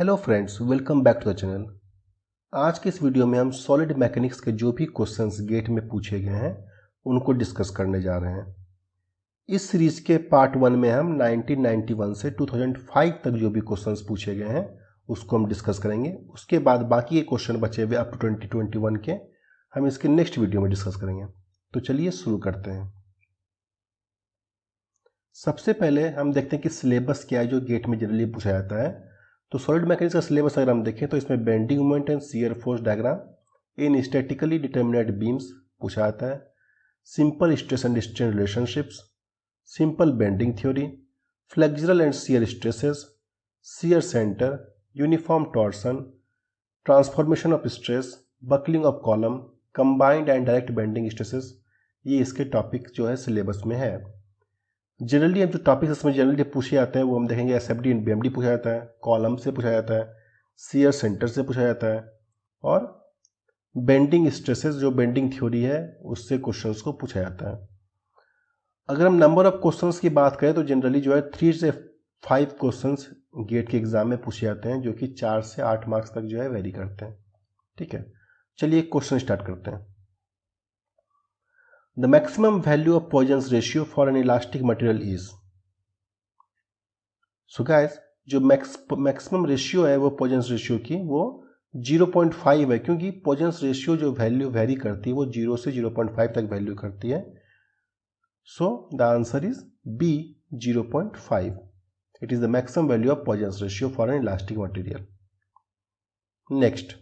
Hello friends, welcome back to the channel. आज के इस वीडियो में हम सॉलिड मैकेनिक्स के जो भी क्वेश्चंस गेट में पूछे गए हैं उनको डिस्कस करने जा रहे हैं। इस सीरीज के पार्ट 1 में हम 1991 से 2005 तक जो भी क्वेश्चंस पूछे गए हैं उसको हम डिस्कस करेंगे। उसके बाद बाकी के क्वेश्चन बचे हुए अप टू 2021 के हम इसके नेक्स्ट वीडियो में डिस्कस करेंगे। तो चलिए शुरू करते हैं। सबसे पहले हम देखते हैं कि सिलेबस क्या है जो गेट में जनरली पूछा जाता है। तो सॉलिड मैकेनिक्स का सिलेबस अगर हम देखें तो इसमें bending moment and shear force diagram in statically determinate beams पूछा जाता है, simple stress and strain relationships, simple bending theory, flexural and shear stresses, shear centre, uniform torsion, transformation of stress, buckling of column, combined and direct bending stresses, ये इसके topic जो है syllabus में है। Generally हम जो टॉपिक्स इसमें generally पूछे जाते हैं वो हम देखेंगे एसएफडी एंड बीएमडी पूछा जाता है, कॉलम से पूछा जाता है, शियर सेंटर से पूछा जाता है और बेंडिंग स्ट्रेसेस जो बेंडिंग थ्योरी है उससे क्वेश्चंस को पूछा जाता है। अगर हम नंबर ऑफ क्वेश्चंस की बात करें तो जनरली जो है 3 से 5 क्वेश्चंस गेट के एग्जाम में पूछे जाते हैं जो कि 4 से 8 मार्क्स तक जो है वेरी करते हैं। ठीक है, चलिए क्वेश्चन स्टार्ट करते हैं। The maximum value of Poisson's ratio for an elastic material is. So guys, जो मैक्सिमम रेशियो है वो Poisson's रेशियो की वो 0.5 है, क्योंकि Poisson's रेशियो जो वैल्यू वेरी करती है वो 0 से 0.5 तक वैल्यू करती है। So the answer is B 0.5. It is the maximum value of Poisson's ratio for an elastic material. Next,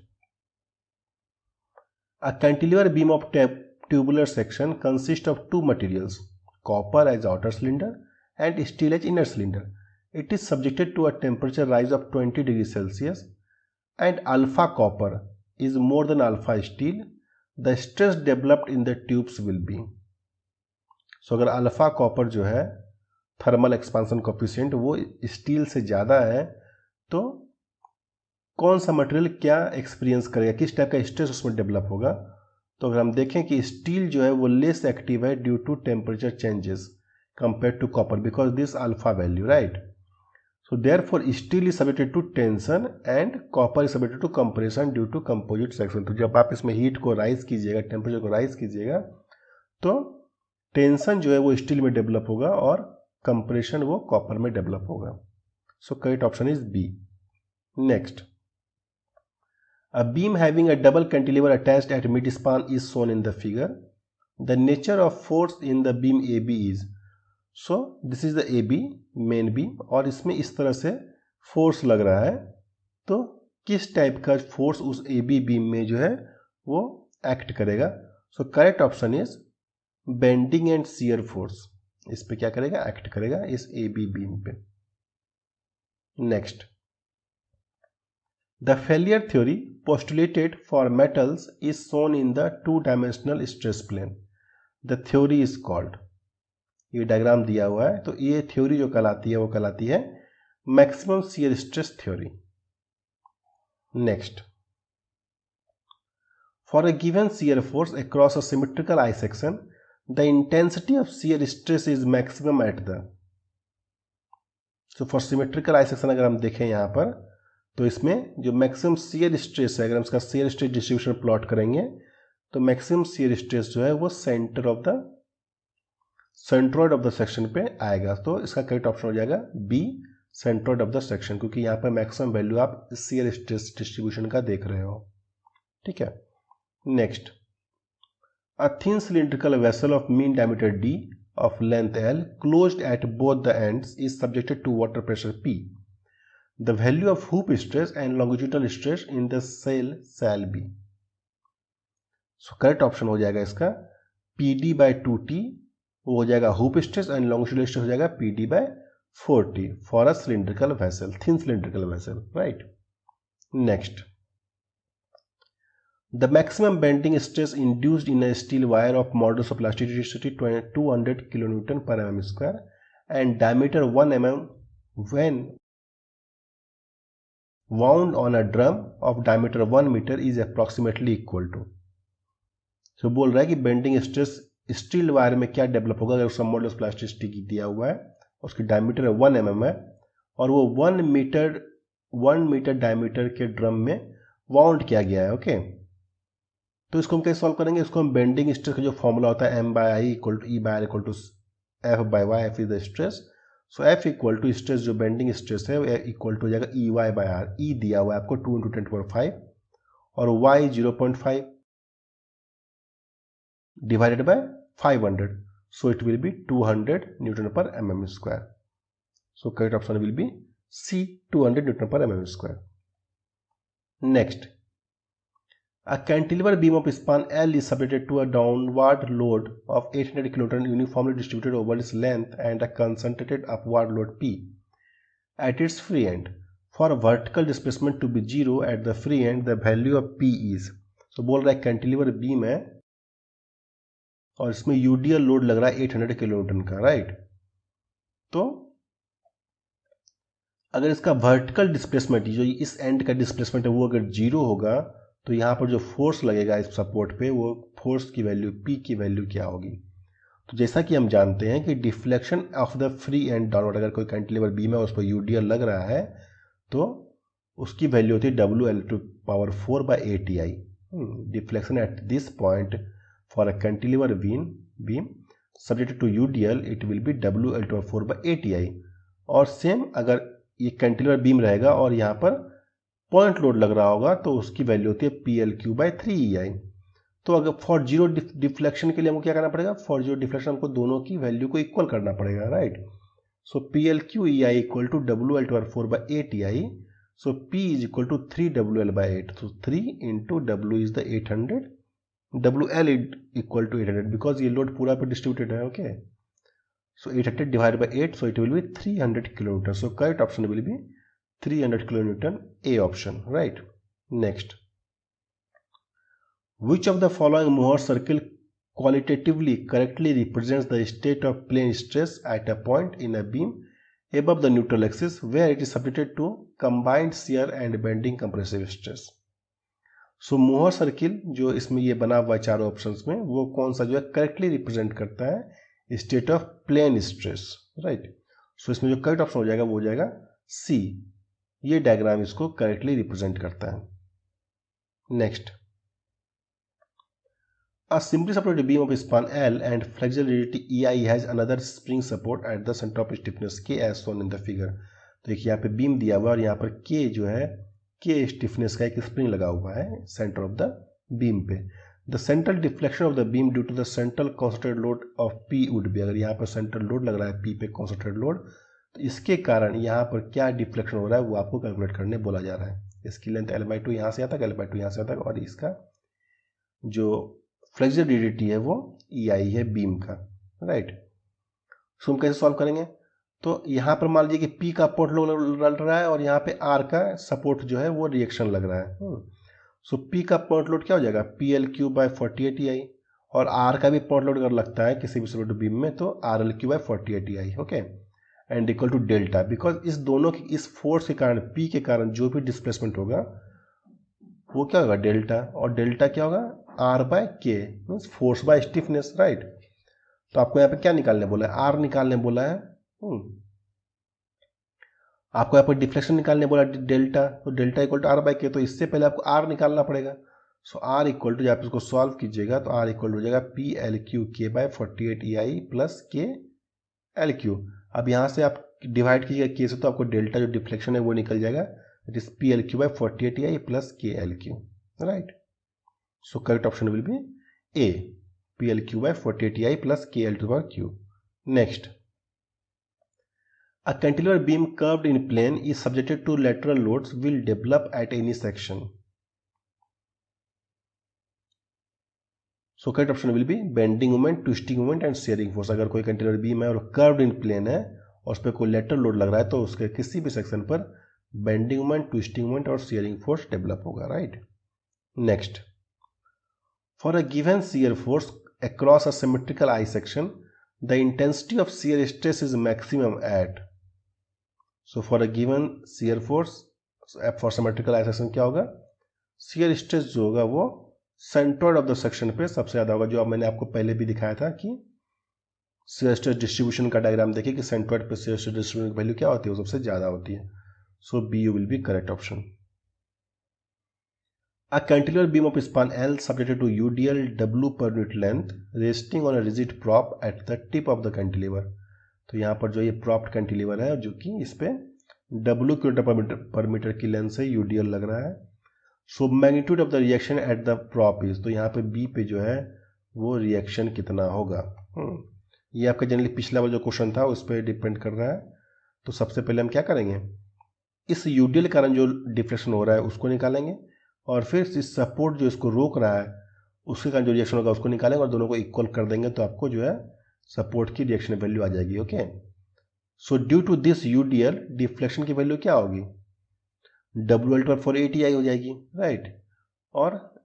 a cantilever beam of tubular section consists of two materials, copper as outer cylinder and steel as inner cylinder. It is subjected to a temperature rise of 20 degrees Celsius and alpha copper is more than alpha steel. The stress developed in the tubes will be. So अगर alpha copper जो है thermal expansion coefficient वो steel से ज़्यादा है तो कौन सा मटेरियल क्या एक्सपीरियंस करेगा, किस टाइप का स्ट्रेस उसमें डेवलप होगा। तो अगर हम देखें कि स्टील जो है वो लेस एक्टिव है due to temperature changes compare to copper because this alpha value, right. So therefore steel is subjected to tension and copper is subjected to compression due to composite section. तो जब आप इसमें heat को rise कीजिएगा, temperature को rise कीजिएगा तो tension जो है वो स्टील में डेवलप होगा और कंप्रेशन वो कॉपर में डेवलप होगा। So correct option is B. Next, a beam having a double cantilever attached at mid-span is shown in the figure. The nature of force in the beam AB is. So this is the AB main beam और इसमें इस तरह से force लग रहा है। तो किस टाइप का फोर्स उस AB बीम में जो है वो एक्ट करेगा। सो correct option is bending and shear force. इस पे क्या करेगा, एक्ट करेगा इस AB बीम पे। Next, the failure theory postulated for metals is shown in the two-dimensional stress plane. The theory is called. ये डायग्राम दिया हुआ है तो ये थ्योरी जो कहलाती है वो कहलाती है maximum shear stress theory. Next, for a given shear force across a symmetrical I section, the intensity of shear stress is maximum at the. So for symmetrical I section अगर हम देखें यहाँ पर तो इसमें जो मैक्सिमम शियर स्ट्रेस है, अगर हम इसका शियर स्ट्रेस डिस्ट्रीब्यूशन प्लॉट करेंगे तो मैक्सिमम शियर स्ट्रेस जो है वो सेंट्रोइड ऑफ द सेक्शन पे आएगा। तो इसका करेक्ट ऑप्शन हो जाएगा B centroid of the section, क्योंकि यहाँ पर मैक्सिमम वैल्यू आप शियर स्ट्रेस डिस्ट्रीब्यूशन का देख रहे हो। ठीक है। Next, a thin cylindrical vessel of mean diameter D of length L closed at both the ends is subjected to water pressure P. The value of hoop stress and longitudinal stress in the cell shall be. So correct option हो जाएगा इसका PD by 2T वो हो जाएगा hoop stress and longitudinal stress हो जाएगा PD by 4T for a cylindrical vessel, thin cylindrical vessel, right? Next, the maximum bending stress induced in a steel wire of modulus of elasticity 200 kN per mm square and diameter 1 mm when wound on a drum of diameter 1 meter is approximately equal to. So बोल रहा है कि bending stress steel wire में क्या develop होगा अगर उसका modulus plasticity दिया हुआ है, उसकी डायमीटर 1 mm है और वो 1 मीटर 1 मीटर डायमीटर के ड्रम में वाउंड किया गया है। ओके, तो इसको हम कैसे सॉल्व करेंगे? इसको हम बेंडिंग स्ट्रेस का जो फॉर्मूला होता है M/I equal to E/R equal to F/Y, F is the stress, so F equal to stress जो बेंडिंग स्ट्रेस है इक्वल टू हो जाएगा EY/R। E दिया हुआ है आपको 2 × 10⁵ और Y 0.5 divided by 500, so it will be 200 Newton per mm square. So correct option will be C, 200 Newton per mm square. Next, a cantilever beam of span L is subjected to a downward load of 800 kN uniformly distributed over its length and a concentrated upward load P at its free end. For vertical displacement to be 0 at the free end, the value of P is, so बोल रहा है cantilever beam है और इसमें UDL load लग रहा है 800 kilonewton का, राइट। तो अगर इसका वर्टिकल डिस्प्लेसमेंट जो इस एंड का डिस्प्लेसमेंट है वो अगर 0 होगा तो यहाँ पर जो फोर्स लगेगा इस सपोर्ट पे वो फोर्स की वैल्यू P की वैल्यू क्या होगी? तो जैसा कि हम जानते हैं कि deflection of the free and downward, अगर कोई कैंटिलीवर बीम है उस पर यूडीएल लग रहा है तो उसकी वैल्यू होती है WL⁴/ATI। Deflection at this point for a cantilever beam subjected to UDL it will be WL⁴/ATI। और सेम अगर ये कैंटिलीवर बीम रहेगा और यहाँ पर पॉइंट लोड लग रहा होगा तो उसकी वैल्यू होती है PL³/3EI। तो अगर फॉर जीरो डिफ्लेक्शन के लिए हमको क्या करना पड़ेगा? फॉर जीरो डिफ्लेक्शन हमको दोनों की वैल्यू को इक्वल करना पड़ेगा, right. So PL⁴EI equal to WL⁴/ATI, so P is equal to 3WL/8, so 3 × W is the 800, WL equal to 800 because ये लोड पूरा पे डिस्ट्रीब्यूटेड है। Okay, so 800 divide by 8, so it will be 300 kilometre. So correct option will be 300 kilometre, A option, right. Next, which of the following Mohr circle qualitatively correctly represents the state of plane stress at a point in a beam above the neutral axis where it is subjected to combined shear and bending compressive stress। सो मोहर circle जो इसमें ये बना हुआ है चारों options में वो कौन सा जो है करेक्टली रिप्रेजेंट करता है state of plane stress, right. So इसमें जो करेक्ट ऑप्शन हो जाएगा वो हो जाएगा सी, ये डायग्राम इसको करेक्टली रिप्रेजेंट करता है। Next, a simply supported beam of span L and flexural rigidity EI has another spring support at the center of stiffness K as shown in the figure। तो देखिए यहाँ पे बीम दिया हुआ है और यहाँ पर K जो है K स्टिफनेस का एक स्प्रिंग लगा हुआ है सेंटर ऑफ द बीम पे। The central deflection of the beam due to the central concentrated load of P would be, अगर यहाँ पर सेंट्रल लोड लग रहा है P पे कॉन्सेंट्रेटेड लोड, तो इसके कारण यहाँ पर क्या डिफ्लेक्शन हो रहा है वो आपको कैलकुलेट करने बोला जा रहा है। इसकी लेंथ L/2 यहाँ से आता है, L/2 यहाँ से आता है और इसका जो फ्लेक्सिबल रिजिडिटी है वो EI है बीम का, राइट। सो हम कैसे सॉल्व करेंगे? तो यहाँ पर मान लीजिए कि P का पोर्ट लोड लग रहा है और यहाँ पे R का सपोर्ट जो है वो रिएक्शन लग रहा है। सो P का पोर्ट लोड क्या हो जाएगा? PL³/48EI, और R का भी पोर्ट लोड अगर लगता है किसी भी सपोर्ट बीम में तो RL³/48EI, okay, and equal to delta, because इस दोनों की इस फोर्स के कारण P के कारण जो भी डिस्प्लेसमेंट होगा वो क्या होगा? डेल्टा, और डेल्टा क्या होगा? R/K means force by stiffness, right. तो आपको यहाँ पे क्या निकालने बोला है? R निकालने बोला है। आपको यहाँ पर डिफ्लेक्शन निकालने बोला डेल्टा, तो डेल्टा इक्वल टू R/K, तो इससे पहले आपको R निकालना पड़ेगा। सो R इक्वल टू, जब इसको सॉल्व कीजिएगा तो R इक्वल हो जाएगा PL³/48EI प्लस KL³। अब यहाँ से आप डिवाइड कीजिएगा K से तो आपको डेल्टा जो डिफ्लेक्शन है वो निकल जाएगा, it is PL³/48EI plus KL³, right. So correct option will be A, PL³/48EI plus KL²/Q। Next, a cantilever beam curved in plane is subjected to lateral loads will develop at any section। So correct option will be bending moment, twisting moment and shearing force। अगर कोई cantilever beam है और curved in plane है और उस पर कोई lateral load लग रहा है तो उसके किसी भी सेक्शन पर bending moment, twisting moment और shearing force डेवलप होगा, right. Next, for a given shear force across a symmetrical I section, the intensity of shear stress is maximum at। So for a given shear force for symmetrical I section क्या होगा? shear stress जो होगा वो centroid of the section पे सबसे ज़्यादा होगा, जो अब मैंने आपको पहले भी दिखाया था कि shear stress डिस्ट्रीब्यूशन का डायग्राम देखिए कि सेंट्रोइड पे shear stress डिस्ट्रीब्यूशन की वैल्यू क्या होती है? वो सबसे ज़्यादा होती है। So BU will be correct option. A cantilever beam of span L subjected to UDL W per unit length resting on a rigid prop at the tip of the cantilever. तो यहाँ पर जो ये प्रॉप्ड कैंटिलीवर है जो कि इस पे W पर मीटर की लेंथ से UDL लग रहा है. So magnitude of the reaction at the prop is, तो यहाँ पे B पे जो है वो रिएक्शन कितना होगा. ये आपका जनरली पिछला वाला जो क्वेश्चन था उस पर डिपेंड कर रहा है. तो सबसे पहले हम क्या करेंगे, इस यूडीएल के कारण जो डिफ्लेक्शन हो रहा है उसको निकालेंगे और फिर इस सपोर्ट जो इसको रोक रहा है उसके कारण जो रिएक्शन होगा उसको निकालेंगे और दोनों को इक्वल कर देंगे तो आपको जो है सपोर्ट की रिएक्शन वैल्यू आ जाएगी. Okay, so due to this UDL deflection की वैल्यू क्या होगी, WL/4ATI हो जाएगी, राइट. और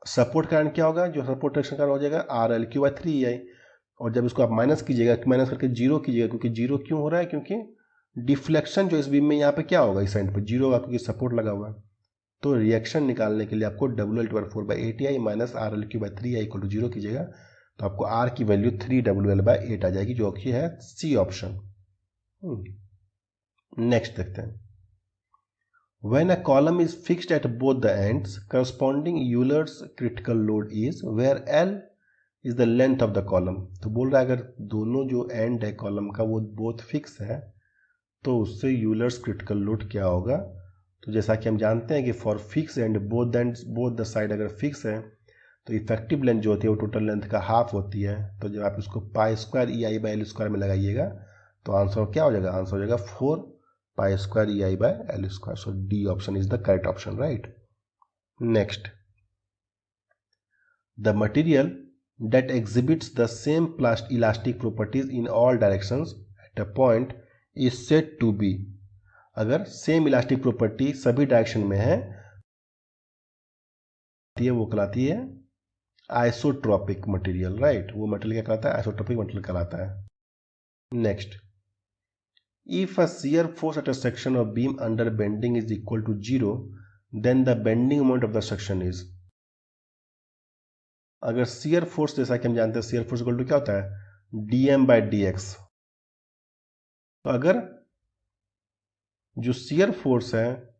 सपोर्ट कारण क्या होगा, जो सपोर्ट रिएक्शन कारण हो जाएगा RL/3EI. और जब इसको आप माइनस कीजिएगा, माइनस करके जीरो कीजिएगा, क्योंकि जीरो क्यों हो रहा है, क्योंकि डिफ्लेक्शन जो इस बीम में यहाँ पे क्या होगा, इस साइड पे जीरो होगा क्योंकि सपोर्ट लगा हुआ है. तो रिएक्शन निकालने के लिए आपको WL/4/ATI minus RL/3EI equal to zero कीजिएगा तो आपको R की वैल्यू 3WL/8 आ जाएगी जो कि है सी ऑप्शन. नेक्स्ट देखते हैं. When a column is fixed at both the ends, corresponding Euler's critical load is where L is the length of the column. तो बोल रहा है अगर दोनों जो एंड है कॉलम का वो बोथ फिक्स है तो उससे यूलर्स क्रिटिकल लोड क्या होगा. तो जैसा कि हम जानते हैं कि for fix and both the side अगर फिक्स है तो इफेक्टिव लेंथ जो होती है वो टोटल लेंथ का हाफ होती है. तो जब आप इसको π²EI/L² में लगाइएगा तो आंसर क्या हो जाएगा, आंसर हो जाएगा 4π²EI/L². So D option is the correct option, right. Next, the material that exhibits the same elastic properties in all directions at a point is said to be. अगर same elastic property सभी direction में है वो कहलाती है isotropic material, right. वो material क्या कहलाता है, आइसोट्रोपिक मटेरियल कहलाता है. Next, if a shear force at a section of beam under bending is equal to 0 then the bending moment of the section is. अगर शियर फोर्स, जैसा कि हम जानते हैं शियर फोर्स इक्वल टू क्या होता है, dm/dx. तो अगर जो शियर फोर्स है,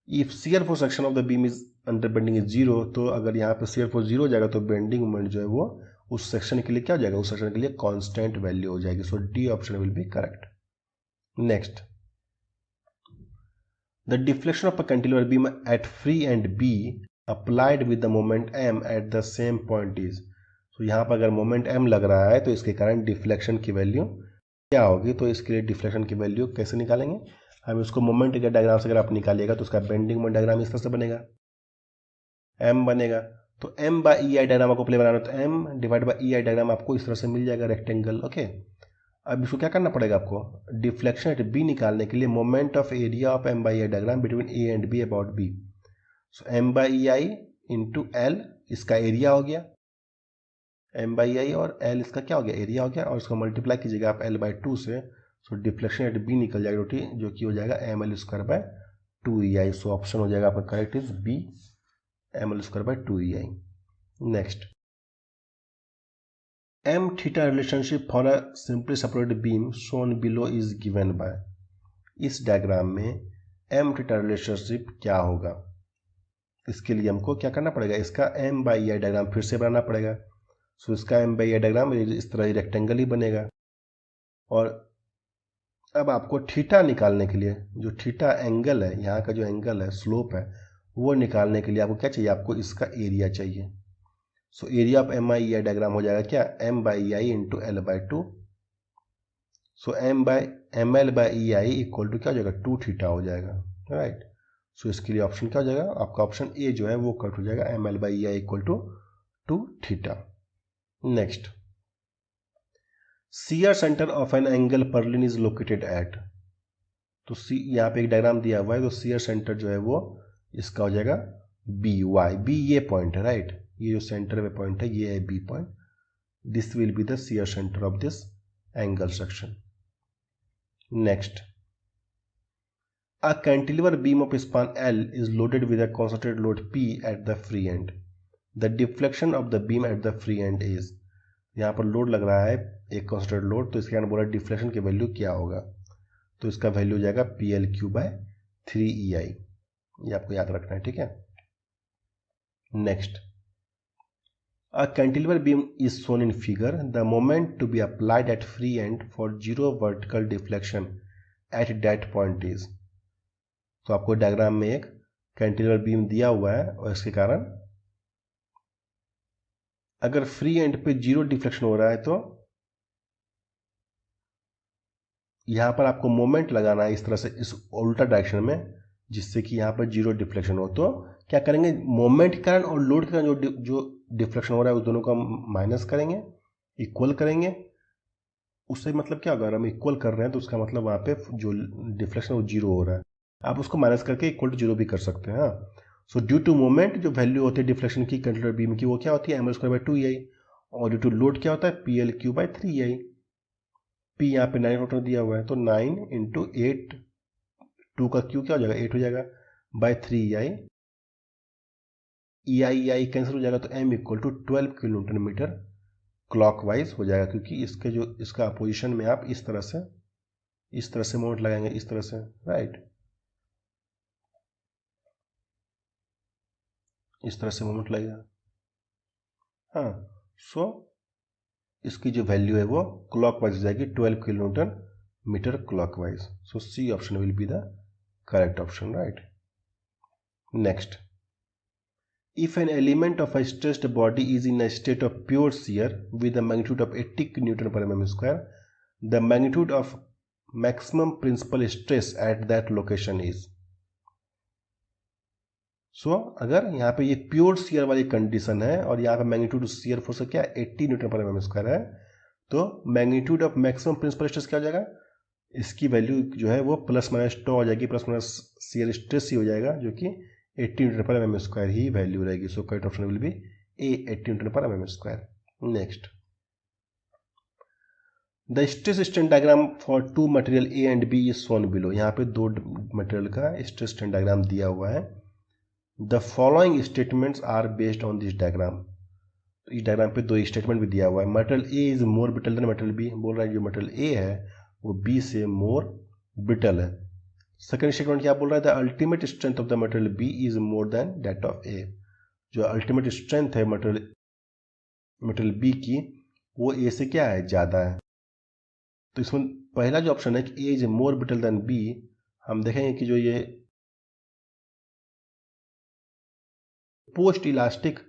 if shear force section of the beam is under bending is 0, तो अगर यहाँ पे शियर फोर्स 0 हो जाएगा तो बेंडिंग मोमेंट जो है वो उस सेक्शन के लिए क्या हो जाएगा, उस सेक्शन के लिए कांस्टेंट वैल्यू हो जाएगी. So D option will be correct. Next, the deflection of a cantilever beam at free end be applied with the moment m at the same point is. तो यहाँ पर अगर मोमेंट m लग रहा है तो इसके कारण डिफ्लेक्शन की वैल्यू क्या होगी. तो इसके लिए डिफ्लेक्शन की वैल्यू कैसे निकालेंगे, हम इसको मोमेंट के डायग्राम से अगर आप निकालिएगा तो उसका बेंडिंग मोमेंट डायग्राम इस तरह से बनेगा, m बनेगा. तो m/EI डायग्राम आपको प्ले बनाना, तो m/EI डायग्राम आपको इस तरह से मिल जाएगा रेक्टेंगल. ओके, अब इसको क्या करना पड़ेगा आपको, डिफ्लेक्शन एट b निकालने के लिए moment of area of m/EI diagram between a and b about b. So m/EI into L इसका एरिया हो गया, m/EI और L इसका क्या हो गया, एरिया हो गया. और इसको मल्टीप्लाई कीजिएगा आप L/2 से. सो डिफ्लेक्शन एट B निकल जाएगा रोटी जो कि हो जाएगा mL²/2EI. सो ऑप्शन हो जाएगा आपका correct is B, mL²/2EI. Next, m-θ relationship for a simply separated beam shown below is given by. इस डायग्राम में m-θ रिलेशनशिप क्या होगा, इसके लिए हमको क्या करना पड़ेगा, इसका m/EI डायग्राम फिर से बनाना पड़ेगा. सो इसका m/EI डायग्राम इस तरह रेक्टेंगल ही बनेगा. और अब आपको थीटा निकालने के लिए, जो थीटा एंगल है, यहाँ का जो एंगल है, स्लोप है, वो निकालने के लिए आपको क्या चाहिए, आपको इसका एरिया चाहिए. So area of m/EI diagram हो जाएगा क्या, m/EI into L/2. So mL/EI equal to क्या हो जाएगा, 2θ हो जाएगा, राइट. सो इसके लिए ऑप्शन क्या हो जाएगा, आपका ऑप्शन ए जो है वो करेक्ट हो जाएगा, mL/EI equal to 2θ. Next, shear centre of an angle purlin is located at. तो यहाँ पे एक डायग्राम दिया हुआ है, तो शियर सेंटर जो है वो इसका हो जाएगा B ये पॉइंट है, राइट. ये जो सेंटर में पॉइंट है ये है B point. This will be the shear centre of this angle section. Next, a cantilever beam of span L is loaded with a concentrated load P at the free end. The deflection of the beam at the free end is. यहाँ पर load लग रहा है एक concentrated load, तो इसके कारण बोला डिफ्लेक्शन की वैल्यू क्या होगा. तो इसका वैल्यू हो जाएगा PL/Q/A. 3EI, ये आपको याद रखना है, ठीक है। Next, a cantilever beam is shown in figure. The moment to be applied at free end for 0 vertical deflection at that point is. तो आपको डायग्राम में एक कैंटिलीवर बीम दिया हुआ है और इसके कारण अगर फ्री एंड पे 0 डिफ्लेक्शन हो रहा है तो यहां पर आपको मोमेंट लगाना है इस तरह से, इस उल्टा डायरेक्शन में, जिससे कि यहां पर 0 डिफ्लेक्शन हो। तो क्या करेंगे, मोमेंट के कारण और लोड के कारण जो डिफ्लेक्शन हो रहा है उस दोनों का माइनस करेंगे, इक्वल करेंगे। उससे मतलब क्या होगा, अगर हम इक्वल कर रहे हैं तो उसका मतलब वहां पे जो डिफ्लेक्शन है वो 0 हो रहा है। आप उसको माइनस करके इक्वल टू 0 भी कर सकते हैं। सो ड्यू टू मोमेंट जो वैल्यू होती है डिफ्लेक्शन की कैंटिलीवर बीम की वो क्या होती है, ml²/2EI, और ड्यू टू लोड क्या होता है, PL³/3EI। पी यहाँ पे 9 न्यूटन दिया हुआ है तो 9 × 8, 2 का क्यू क्या हो जाएगा, 8 हो जाएगा, बाय 3EI। EI कैंसिल हो जाएगा तो M = 12 किलोन्यूटन मीटर क्लॉकवाइज हो जाएगा, क्योंकि इसके जो इसका अपोजिशन में आप इस तरह से मोमेंट लगाएंगे, इस तरह से, राइट, इस तरह से मोमेंट लगेगा। हाँ, सो इसकी जो वैल्यू है वो क्लॉकवाइज हो जाएगी, 12 kilonewton metre clockwise. So C option will be the correct option, right. Next, if an element of a stressed body is in a state of pure shear with a magnitude of 80 Newton per mm square, the magnitude of maximum principal stress at that location is. So, अगर यहाँ पे ये pure shear वाली condition है और यहाँ पे magnitude shear force क्या है, 80 न्यूटन पर mm स्क्वायर है, तो magnitude of maximum principal stress क्या हो जाएगा, इसकी वैल्यू जो है वो +- हो जाएगी, + शियर स्ट्रेस ही हो जाएगा, जो कि 80 न्यूटन पर mm स्क्वायर ही वैल्यू रहेगी। So correct option will be A, 80 newton per mm square. Next, the stress strain diagram for 2 material A and B is shown below. यहाँ पे 2 मटेरियल का stress strain diagram दिया हुआ है। The following statements are based on this diagram. इस diagram पे 2 statement भी दिया हुआ है। Material A is more brittle than material B, बोल रहा है जो मटेरियल ए है वो बी से मोर ब्रिटल है। सेकेंड स्टेटमेंट क्या बोल रहा है, the ultimate strength of the material B is more than that of A. जो अल्टीमेट स्ट्रेंथ है मटेरियल बी की वो ए से क्या है, ज़्यादा है। तो इसमें पहला जो ऑप्शन है कि A is more brittle than B, हम देखेंगे कि जो ये पोस्ट इलास्टिक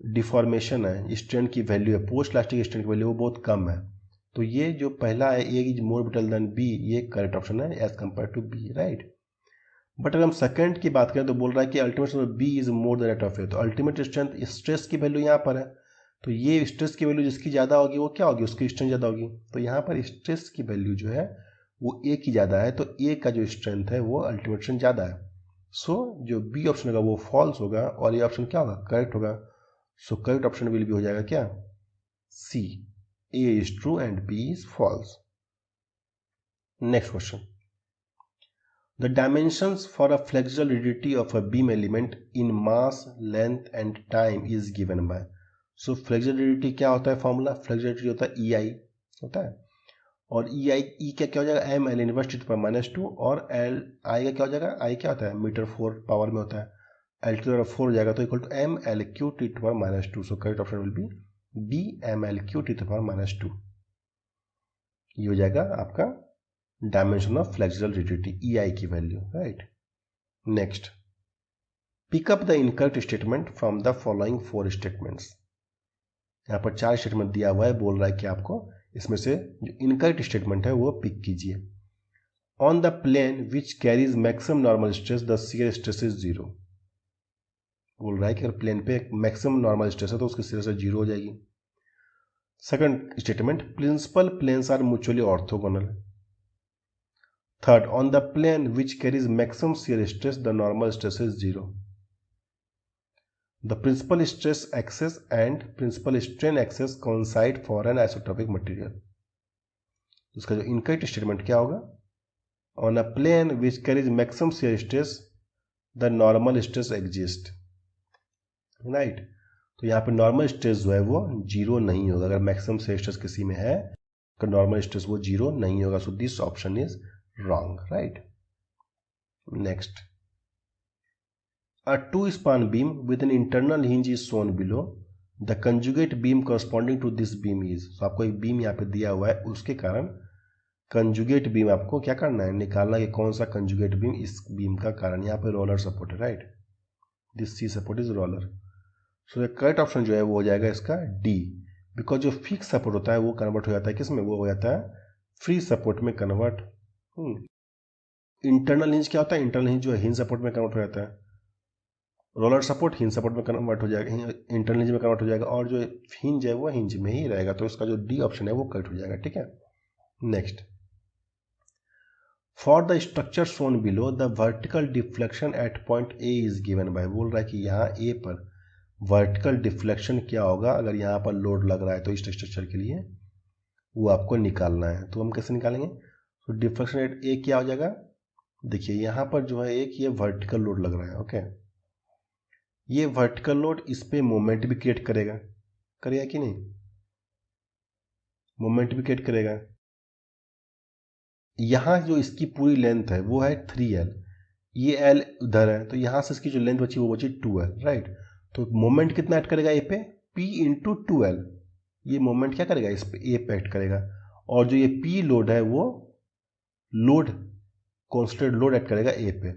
डिफॉर्मेशन है, स्ट्रेंथ की वैल्यू है, पोस्ट इलास्टिक स्ट्रेंथ की वैल्यू वो बहुत कम है। तो ये जो पहला है A is more brittle than B, ये करेक्ट ऑप्शन है as compare to B, right. But अगर हम सेकंड की बात करें तो बोल रहा है कि ultimate strength B is more than that of A. तो अल्टीमेट स्ट्रेंथ स्ट्रेस की वैल्यू यहाँ पर है, तो ये स्ट्रेस की वैल्यू जिसकी ज़्यादा होगी वो क्या होगी, उसकी स्ट्रेंथ ज़्यादा होगी। तो यहाँ पर स्ट्रेस की वैल्यू जो है वो ए की ज़्यादा है, तो ए का जो स्ट्रेंथ है वो अल्टीमेट स्ट्रेंथ ज़्यादा है। सो जो बी ऑप्शन होगा वो फॉल्स होगा और ये ऑप्शन क्या होगा, करेक्ट होगा। So correct option will be हो जाएगा क्या, C, A is true and B is false. Next question, the dimensions for a flexural rigidity of a beam element in mass, length and time is given by. So flexural rigidity क्या होता है, formula flexural rigidity होता है EI होता है, और E क्या हो जाएगा, m L inverse T power -2, और L I का क्या हो जाएगा, I क्या होता है, मीटर/4 पावर में होता है, L⁴ हो जाएगा तो equal to mL³ T. So correct option will be B, mL³ T. ये हो जाएगा आपका dimension of flexural rigidity, EI की value, right. Next, pick up the incorrect statement from the following 4 statements. यहाँ पर 4 स्टेटमेंट दिया हुआ है, बोल रहा है कि आपको इसमें से जो इनकरेक्ट स्टेटमेंट है वो पिक कीजिए। On the plane which carries maximum normal stress the shear stress is 0। बोल रहा है कि अगर प्लेन पे मैक्सिमम नॉर्मल स्ट्रेस है तो उसकी शियर स्ट्रेस 0 हो जाएगी। Second statement, principal planes are mutually orthogonal. Third, on the plane which carries maximum shear stress, the normal stress is 0. The principal stress axis and principal strain axis coincide for an isotropic material. उसका जो incorrect statement क्या होगा, on a plane which carries maximum shear stress, the normal stress exists. Right? तो यहाँ पे normal stress जो है वो 0 नहीं होगा। अगर मैक्सिमम shear stress किसी में है तो नॉर्मल स्ट्रेस वो 0 नहीं होगा। So this option is wrong, right? Next, a two span beam with an internal hinge is shown below. The conjugate beam corresponding to this beam is. तो आपको एक बीम यहाँ पे दिया हुआ है, उसके कारण कंजुगेट बीम आपको क्या करना है, निकालना है कौन सा कंजुगेट बीम इस बीम का कारण. यहाँ पे रोलर सपोर्ट है, right. This C support is roller. So correct option जो है वो हो जाएगा इसका डी. बिकॉज जो फिक्स सपोर्ट होता है वो कन्वर्ट हो जाता है किस में, वो हो जाता है फ्री सपोर्ट में कन्वर्ट. इंटरनल हिंज क्या होता है, इंटरनल हिंज जो है हिंज सपोर्ट में कन्वर्ट हो जाता है. रोलर सपोर्ट हिंज सपोर्ट में कन्वर्ट हो जाएगा, इंटरनल हिंज में कन्वर्ट हो जाएगा, और जो हिंज है वो हिंज में ही रहेगा. तो इसका जो डी ऑप्शन है वो करेक्ट हो जाएगा. ठीक है. Next, for the structure shown below the vertical deflection eight point A is given by. बोल रहा है कि यहाँ ए पर वर्टिकल डिफ्लेक्शन क्या होगा अगर यहाँ पर लोड लग रहा है तो इस स्ट्रक्चर के लिए वो आपको निकालना है. तो हम कैसे निकालेंगे, तो डिफ्लेक्शन एट ए क्या हो जाएगा, देखिए यहाँ पर जो है एक ये वर्टिकल लोड लग रहा है. ओके, ये वर्टिकल लोड इस पे मोमेंट भी क्रिएट करेगा कि नहीं, मोमेंट भी क्रिएट करेगा. यहाँ जो इसकी पूरी लेंथ है वो है 3L, ये L उधर है, तो यहाँ से इसकी जो लेंथ बची वो बची 2L, राइट. तो मोमेंट कितना ऐड करेगा ए पे, P इंटू 2L. ये मोमेंट क्या करेगा, इस पे ए पे ऐड करेगा. और जो ये P लोड है वो लोड कॉन्स्टेंट लोड ऐड करेगा ए पे.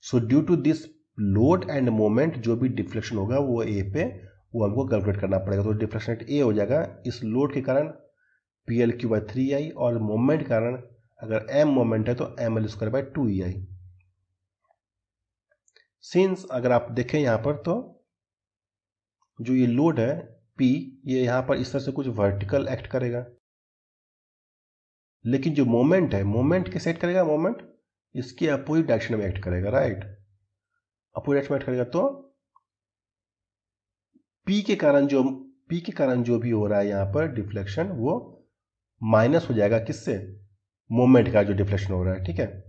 So due to this load and moment जो भी डिफ्लेक्शन होगा वो ए पे वो हमको कैलकुलेट करना पड़ेगा. तो डिफ्लेक्शन एट ए हो जाएगा इस लोड के कारण PL/3I, और मोमेंट के कारण अगर m मोमेंट है तो ML²/2EI. सिंस अगर आप देखें यहाँ पर तो जो ये लोड है P, ये यहाँ पर इस तरह से कुछ वर्टिकल एक्ट करेगा, लेकिन जो मोमेंट है, मोमेंट कैसे एक्ट करेगा, मोमेंट इसके अपोजिट डायरेक्शन में एक्ट करेगा, राइट. अपोजिट डायरेक्शन में एक्ट करेगा तो P के कारण जो भी हो रहा है यहाँ पर डिफ्लेक्शन वो माइनस हो जाएगा किससे, मोमेंट का जो डिफ्लेक्शन हो रहा है. ठीक है.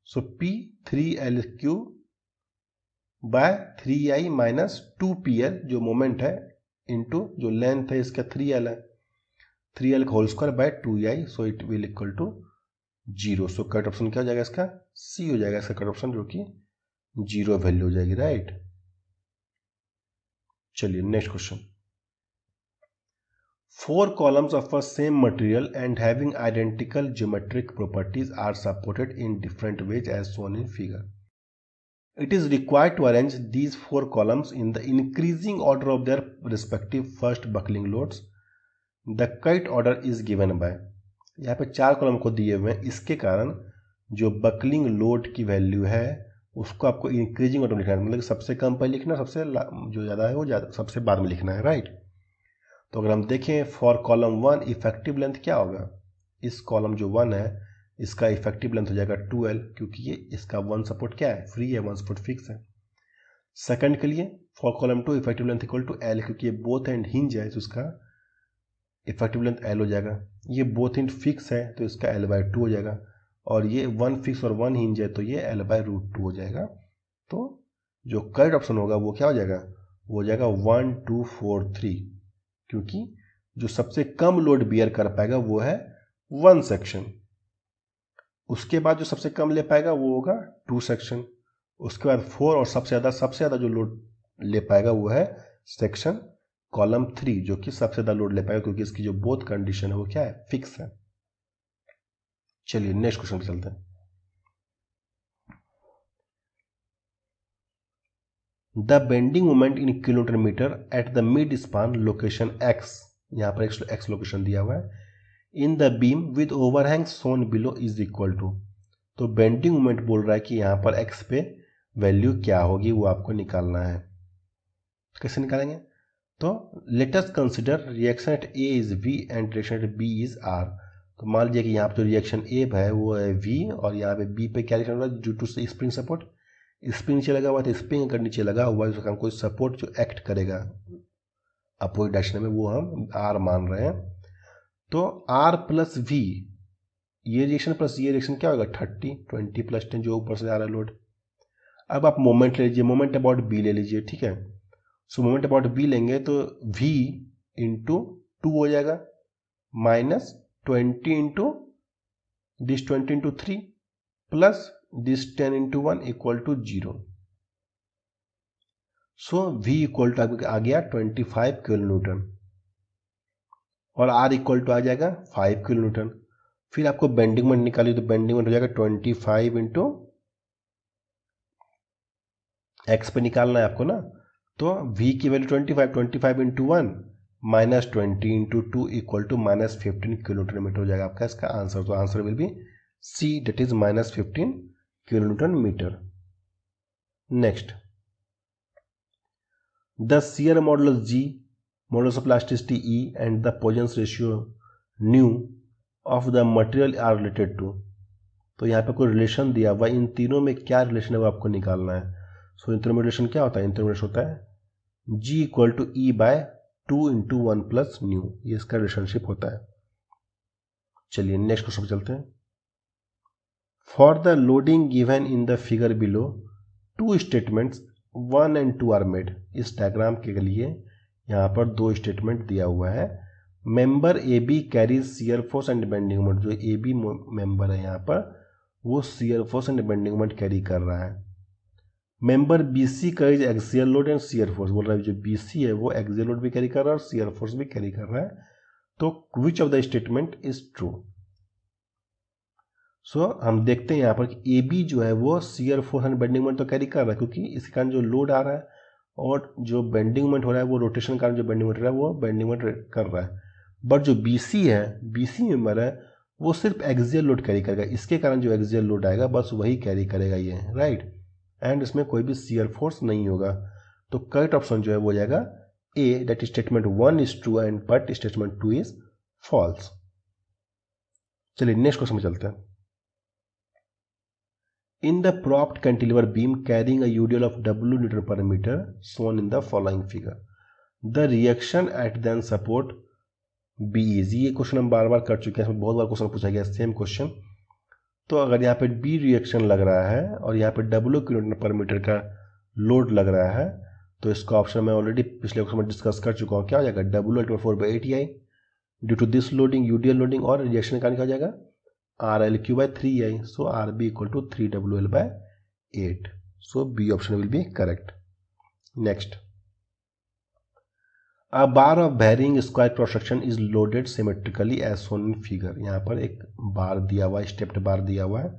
सो P 3L³/3I माइनस 2PL जो मोमेंट है इंटू जो लेंथ है इसका 3L है, 3L²/2EI. So it will equal to 0. So correct option क्या हो जाएगा इसका, सी हो जाएगा इसका करेक्ट ऑप्शन, जो कि 0 वैल्यू हो जाएगी, राइट. चलिए next question. 4 columns of a same material and having identical geometric properties are supported in different ways as shown in figure. It is required to arrange these 4 columns in the increasing order of their respective first buckling loads. The correct order is given by. यहाँ पे 4 column को दिए हुए हैं, इसके कारण जो buckling load की वैल्यू है उसको आपको इंक्रीजिंग ऑर्डर में लिखना है, मतलब सबसे कम पर लिखना, सबसे जो ज़्यादा है वो ज़्यादा सबसे बाद में लिखना है, राइट. तो अगर हम देखें फॉर कॉलम 1 इफेक्टिव लेंथ क्या होगा, इस कॉलम जो 1 है इसका इफेक्टिव लेंथ हो जाएगा 2L, क्योंकि ये इसका 1 सपोर्ट क्या है, फ्री है, 1 सपोर्ट फिक्स है. सेकंड के लिए for column 2 effective length equal to L, क्योंकि ये बोथ एंड हिंज है तो इसका इफेक्टिव लेंथ L हो जाएगा. ये बोथ एंड फिक्स है तो इसका L/2 हो जाएगा, और ये 1 फिक्स और 1 हिंज है तो ये L/√2 हो जाएगा. तो जो करेक्ट ऑप्शन होगा वो क्या हो जाएगा, वो हो जाएगा 1 2 4 3, क्योंकि जो सबसे कम लोड बियर कर पाएगा वो है 1 सेक्शन, उसके बाद जो सबसे कम ले पाएगा वो होगा 2 सेक्शन, उसके बाद 4, और सबसे ज़्यादा जो लोड ले पाएगा वो है सेक्शन कॉलम 3, जो कि सबसे ज़्यादा लोड ले पाएगा क्योंकि इसकी जो बोथ कंडीशन है वो क्या है, फिक्स है. चलिए नेक्स्ट क्वेश्चन पे चलते हैं. The bending moment in kilometre metre at the mid span location x, यहाँ पर x लोकेशन दिया हुआ है, in the beam with overhang shown below is equal to. तो बेंडिंग मोमेंट बोल रहा है कि यहाँ पर x पे वैल्यू क्या होगी वो आपको निकालना है. कैसे निकालेंगे, तो let us consider reaction at a is v and reaction at b is r. तो मान लीजिए कि यहाँ पर जो रिएक्शन a है वो है v, और यहाँ पे b पे क्या रिएक्शन हो रहा है, due to spring support, spring नीचे लगा हुआ है तो स्प्रिंग अगर नीचे लगा हुआ है तो हम कोई सपोर्ट जो एक्ट करेगा अपोजिट डायरेक्शन में वो हम R मान रहे हैं. तो R प्लस V, ये रिएक्शन प्लस ये रिएक्शन क्या होगा 20 प्लस 10 जो ऊपर से आ रहा है लोड. अब आप मोमेंट ले लीजिए, मोमेंट अबाउट B ले लीजिए, ठीक है. सो मोमेंट अबाउट B लेंगे तो V इंटू 2 हो जाएगा minus 20 into this 20 into 3 plus this 10 into 1 equal to 0. So V equal to आ गया 25 किलो न्यूटन और R इक्वल टू आ जाएगा 5 किलो न्यूटन. फिर आपको बेंडिंग मोमेंट निकालिए तो बेंडिंग मोमेंट हो जाएगा 25 इंटू एक्स पे निकालना है आपको ना. तो V की value 25 into 1 minus 20 into 2 equal to minus 15 kilo newton metre हो जाएगा आपका इसका आंसर. तो answer will be C, that is minus 15 kilonewton meter. Next, the shear modulus G, modulus of elasticity E, and the Poisson's ratio nu of the material are related to. तो यहाँ पे कोई relation दिया हुआ, इन तीनों में क्या रिलेशन है वो आपको निकालना है. सो इन तीनों में रिलेशन क्या होता है? इन तीनों में रिलेशन होता है G equal to E by 2 into 1 plus nu. ये इसका रिलेशनशिप होता है. चलिए नेक्स्ट क्वेश्चन पे चलते हैं. For the loading given in the figure below, two statements 1 and 2 are made. इस डायग्राम के लिए यहाँ पर दो स्टेटमेंट दिया हुआ है. Member A B carries shear force and bending moment. जो ए बी मेंबर है यहाँ पर वो shear force and bending moment carry कर रहा है. Member B C carries axial load and shear force. बोल रहा है जो बी सी है वो एक्सियल लोड भी कैरी कर रहा है और शियर फोर्स भी कैरी कर रहा है. तो which of the statement is true? So हम देखते हैं यहाँ पर कि ए बी जो है वो shear force and bending moment तो कैरी कर रहा है क्योंकि इसके कारण जो लोड आ रहा है और जो बेंडिंग मोमेंट हो रहा है वो रोटेशन के कारण जो बेंडिंग मोमेंट हो रहा है वो बेंडिंग मोमेंट कर रहा है. बट जो बी सी है, बी सी मेंबर है, वो सिर्फ एक्सियल लोड कैरी करेगा. इसके कारण जो एक्सियल लोड आएगा बस वही कैरी करेगा ये, राइट. एंड इसमें कोई भी शियर फोर्स नहीं होगा. तो करेक्ट ऑप्शन जो है वो हो जाएगा A, that statement 1 is true and but statement 2 is false. चलिए नेक्स्ट क्वेश्चन में चलते हैं. In the propped cantilever beam carrying a UDL of W Newton per meter shown in the following figure, the reaction at then support B is. ये question हम बार बार कर चुके हैं, इसमें बहुत बार क्वेश्चन पूछा गया सेम क्वेश्चन. तो अगर यहाँ पे B रिएक्शन लग रहा है और यहाँ पे W किलोन्यूटन पर मीटर का लोड लग रहा है तो इसका ऑप्शन मैं ऑलरेडी पिछले क्वेश्चन में डिस्कस कर चुका हूँ. क्या हो जाएगा? W/4/8EI due to this loading, UDL loading, और रिएक्शन का क्या हो जाएगा? RL/3I. So RB equal to 3WL/8. So B option will be correct. Next, a bar of varying square cross section is loaded symmetrically as shown in figure. यहाँ पर एक बार दिया हुआ है, स्टेप्ड बार दिया हुआ है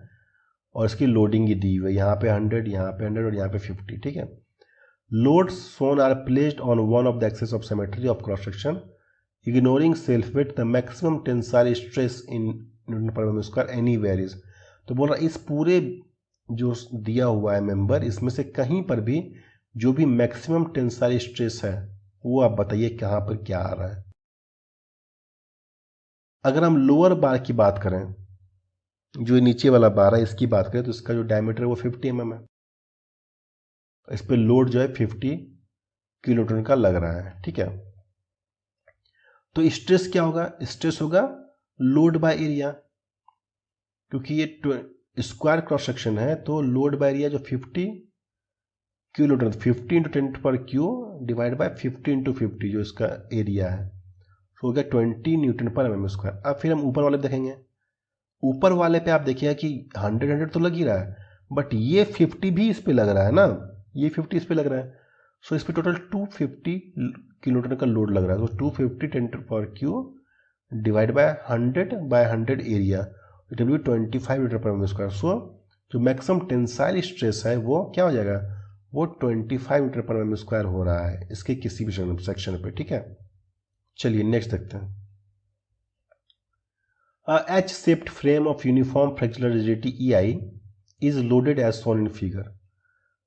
और इसकी लोडिंग ही दी हुई है. यहाँ पे 100, यहाँ पे 100 और यहाँ पे 50. ठीक है. Loads shown are placed on one of the axes of symmetry of cross section, ignoring self weight. The maximum tensile stress in Newton पर मीटर स्क्वायर एनी वेरीज. तो बोल रहा है इस पूरे जो दिया हुआ है मेंबर, इसमें से कहीं पर भी जो भी मैक्सिमम टेंसाइल स्ट्रेस है वो आप बताइए कहाँ पर क्या आ रहा है. अगर हम लोअर बार की बात करें, जो नीचे वाला बार है इसकी बात करें तो इसका जो डायमीटर है वो 50 mm है. इस पर लोड जो है 50 किलोन्यूटन का लग रहा है. ठीक है. तो स्ट्रेस क्या होगा? स्ट्रेस होगा लोड बाय एरिया, क्योंकि ये स्क्वायर क्रॉस सेक्शन है तो लोड बाय एरिया जो 50 kilonewton, 50 into 10 per cube divide bye 50 into 50 जो इसका एरिया है, तो हो गया 20 न्यूटन पर mm स्क्वायर. अब फिर हम ऊपर वाले देखेंगे. ऊपर वाले पे आप देखिएगा कि 100 तो लग ही रहा है बट ये 50 भी इस पे लग रहा है ना, ये 50 इस पे लग रहा है. सो इस पे टोटल 250 किलोन्यूटन का लोड लग रहा है. तो 250 10 per cube divide by 100 area, it will be 25 metre per mm square. So जो मैक्सिमम टेंसाइल स्ट्रेस है वो क्या हो जाएगा? वो 25 मीटर पर mm स्क्वायर हो रहा है इसके किसी भी सेक्शन पे. ठीक है. चलिए नेक्स्ट देखते हैं. H shaped frame of uniform fractional rigidity EI is loaded as shown in figure.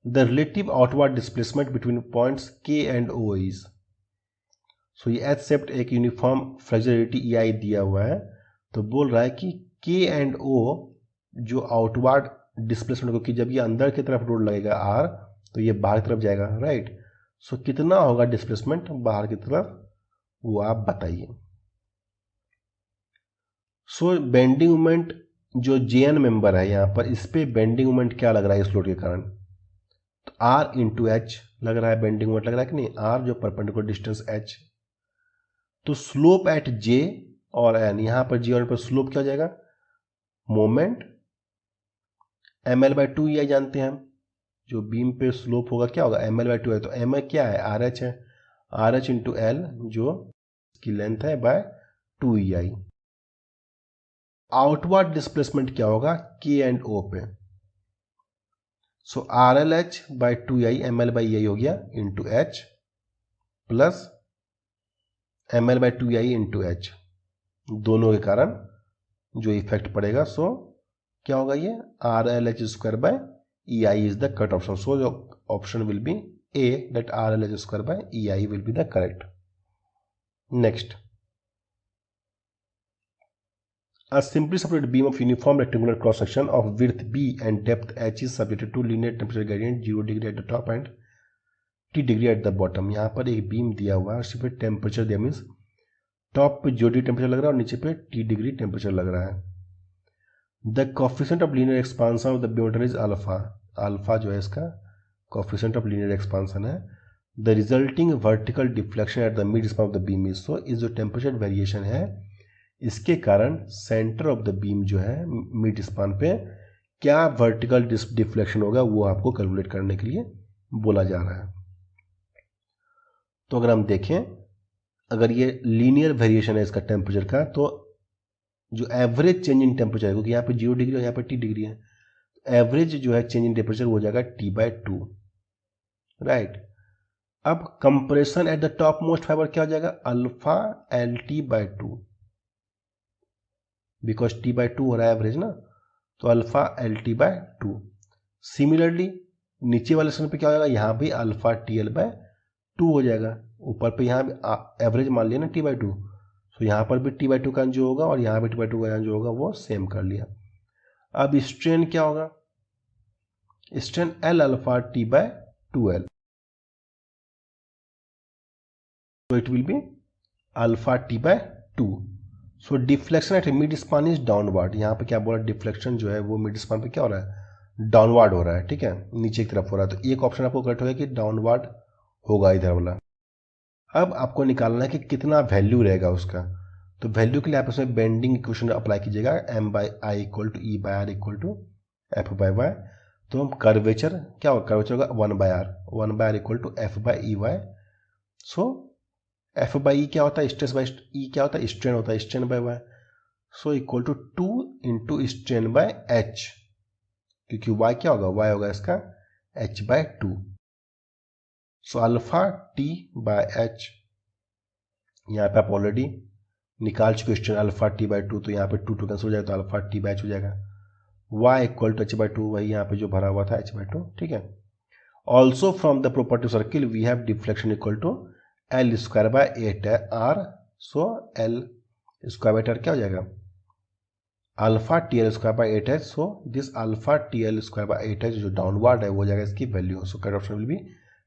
The relative outward displacement between points K and O is. सो ये एच सेप्ट एक यूनिफॉर्म फ्रैक्चरलिटी EI दिया हुआ है. तो बोल रहा है कि K एंड O जो आउटवर्ड डिस्प्लेसमेंट, क्योंकि जब ये अंदर की तरफ लोड लगेगा R तो ये बाहर की तरफ जाएगा, राइट. सो कितना होगा डिस्प्लेसमेंट बाहर की तरफ वो आप बताइए. सो बेंडिंग मोमेंट जो JN मेंबर है यहाँ पर, इस पे बेंडिंग मोमेंट क्या लग रहा है इस लोड के कारण? तो R इंटू H लग रहा है, बेंडिंग मोमेंट लग रहा है कि नहीं? R जो परपेंडिकुलर डिस्टेंस H. तो स्लोप एट J और N, यहाँ पर J और N पर स्लोप क्या हो जाएगा? मोमेंट ml/2EI जानते हैं हम, जो बीम पे स्लोप होगा क्या होगा ml/2 है, तो m क्या है RH है, RH इंटू L जो इसकी लेंथ है बाय 2EI। आउटवर्ड डिस्प्लेसमेंट क्या होगा K एंड O पे, सो RLH/2EI ml/EI हो गया into H plus ml/2EI into H, दोनों के कारण जो इफेक्ट पड़ेगा, सो क्या होगा ये RLH² is the correct option, so जो option will be A, that RLH² will be the correct. Next, a simply separated beam of uniform rectangular cross section of width B and depth H is subjected to linear temperature gradient 0 degree at the top and T degree at the bottom. यहाँ पर एक beam दिया हुआ है, उसी पे temperature दिया, means top पे 0 डिग्री टेम्परेचर लग रहा है और नीचे पे T डिग्री टेम्परेचर लग रहा है। The coefficient of linear expansion of the beam is alpha, alpha जो है इसका कोफिशिएंट ऑफ लीनियर एक्सपांसन है। The resulting vertical deflection at the mid span of the beam is, so इस जो temperature variation है इसके कारण सेंटर ऑफ द बीम जो है मिड स्पान पे क्या वर्टिकल डिफ्लेक्शन होगा वो आपको कैलकुलेट करने के लिए बोला जा रहा है। तो अगर हम देखें, अगर ये लीनियर वेरिएशन है इसका टेम्परेचर का, तो जो एवरेज चेंज इन टेम्परेचर है, क्योंकि यहाँ पे 0 डिग्री और यहाँ पे T डिग्री है, एवरेज जो है चेंज इन टेम्परेचर वो हो जाएगा T/2, राइट। अब compression at the top most fibre क्या हो जाएगा अल्फा LT/2, बिकॉज T/2 हो रहा है एवरेज ना, तो अल्फा LT/2। सिमिलरली नीचे वाले सेक्शन पे क्या हो जाएगा, यहाँ भी अल्फा TL/2 हो जाएगा, ऊपर पे यहाँ भी एवरेज मान लिया ना T/2, तो यहाँ पर भी T/2 का जो होगा और यहाँ भी T/2 का जो होगा वो सेम कर लिया। अब स्ट्रेन क्या होगा, strain L alpha T/2L, so it will be alpha T/2. So deflection at mid span is downward, यहाँ पे क्या बोला डिफ्लेक्शन जो है वो मिड स्पान पे क्या हो रहा है डाउनवर्ड हो रहा है, ठीक है, नीचे की तरफ हो रहा है, तो एक ऑप्शन आपको करेक्ट होगा कि डाउनवर्ड होगा इधर वाला। अब आपको निकालना है कि कितना वैल्यू रहेगा उसका, तो वैल्यू के लिए आप इसमें बेंडिंग इक्वेशन अप्लाई कीजिएगा M/I = E/R = F/Y, तो हम कर्वेचर क्या होगा, कर्वेचर होगा 1/R = F/EY, सो F/E क्या होता है स्ट्रेस बाय ई क्या होता है स्ट्रेन होता है, strain by Y, so equal to 2 into strain by H, क्योंकि y क्या होगा, y होगा इसका H/2, सो अल्फा T/H, यहाँ पे आप ऑलरेडी निकाल चुके स्ट्रेन अल्फा T/2, तो यहाँ पे 2 कैंसिल हो जाएगा, तो अल्फा T/H हो जाएगा, y = H/2, वही यहाँ पे जो भरा हुआ था H/2, ठीक है। Also from the property circle we have deflection equal to L²/8R, so L²/8R क्या हो जाएगा alpha TL²/8H, so this alpha TL²/8H जो डाउनवर्ड है वो जाएगा इसकी value, so correct option will be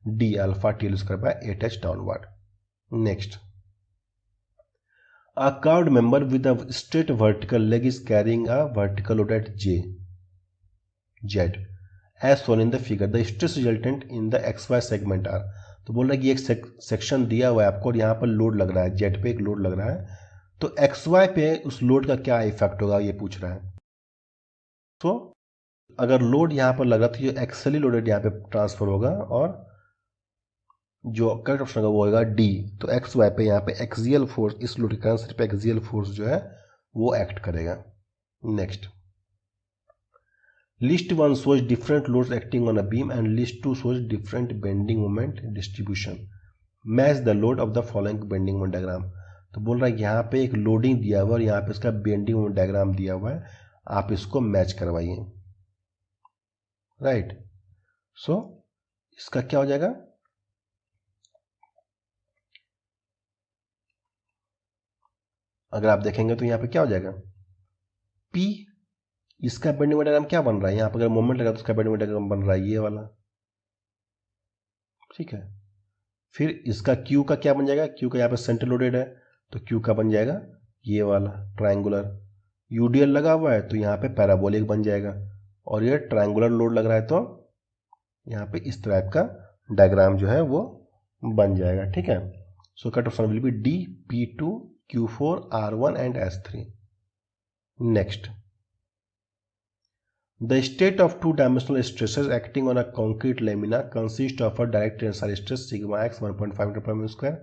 D, alpha TL²/8H downward. Next, a curved member with a straight vertical leg is carrying a vertical load at Z as shown in the figure. The stress resultant in the XY segment are, तो बोल रहा है कि एक section दिया हुआ है आपको और यहाँ पर लोड लग रहा है, जेड पे एक लोड लग रहा है, तो XY पे उस लोड का क्या इफेक्ट होगा ये पूछ रहा है। तो अगर लोड यहाँ पर लगा तो ये एक्सली लोडेड यहाँ पे ट्रांसफर होगा और जो करेक्ट ऑप्शन होगा वो होगा डी, तो XY पे यहाँ पे एक्सियल फोर्स, इस लोड के कारण सिर्फ एक्सियल फोर्स जो है वो एक्ट करेगा। Next, List 1 shows different loads acting on a beam and list 2 shows different bending moment distribution. Match the load of the following bending moment diagram. तो बोल रहा है यहाँ पे एक लोडिंग दिया हुआ है और यहाँ पे इसका बेंडिंग मोमेंट डायग्राम दिया हुआ है, आप इसको मैच करवाइए, राइट। सो इसका क्या हो जाएगा, अगर आप देखेंगे तो यहाँ पे क्या हो जाएगा P, इसका बेंडिंग मोमेंट डायग्राम क्या बन रहा है, यहाँ पर अगर मोमेंट लगा तो इसका बेंडिंग मोमेंट डायग्राम बन रहा है ये वाला, ठीक है। फिर इसका Q का क्या बन जाएगा, Q का यहाँ पे सेंटर लोडेड है तो Q का बन जाएगा ये वाला ट्रायंगुलर, UDL लगा हुआ है तो यहाँ पे पैराबोलिक बन जाएगा, और ये ट्रायंगुलर लोड लग रहा है तो यहाँ पे इस टाइप का डायग्राम जो है वो बन जाएगा, ठीक है। सो correct option will be D, P2, Q4, R1 and S3। Next, The state of two-dimensional stresses acting on a concrete lamina consists of a direct tensile stress sigma x 1.5 Newton per mm square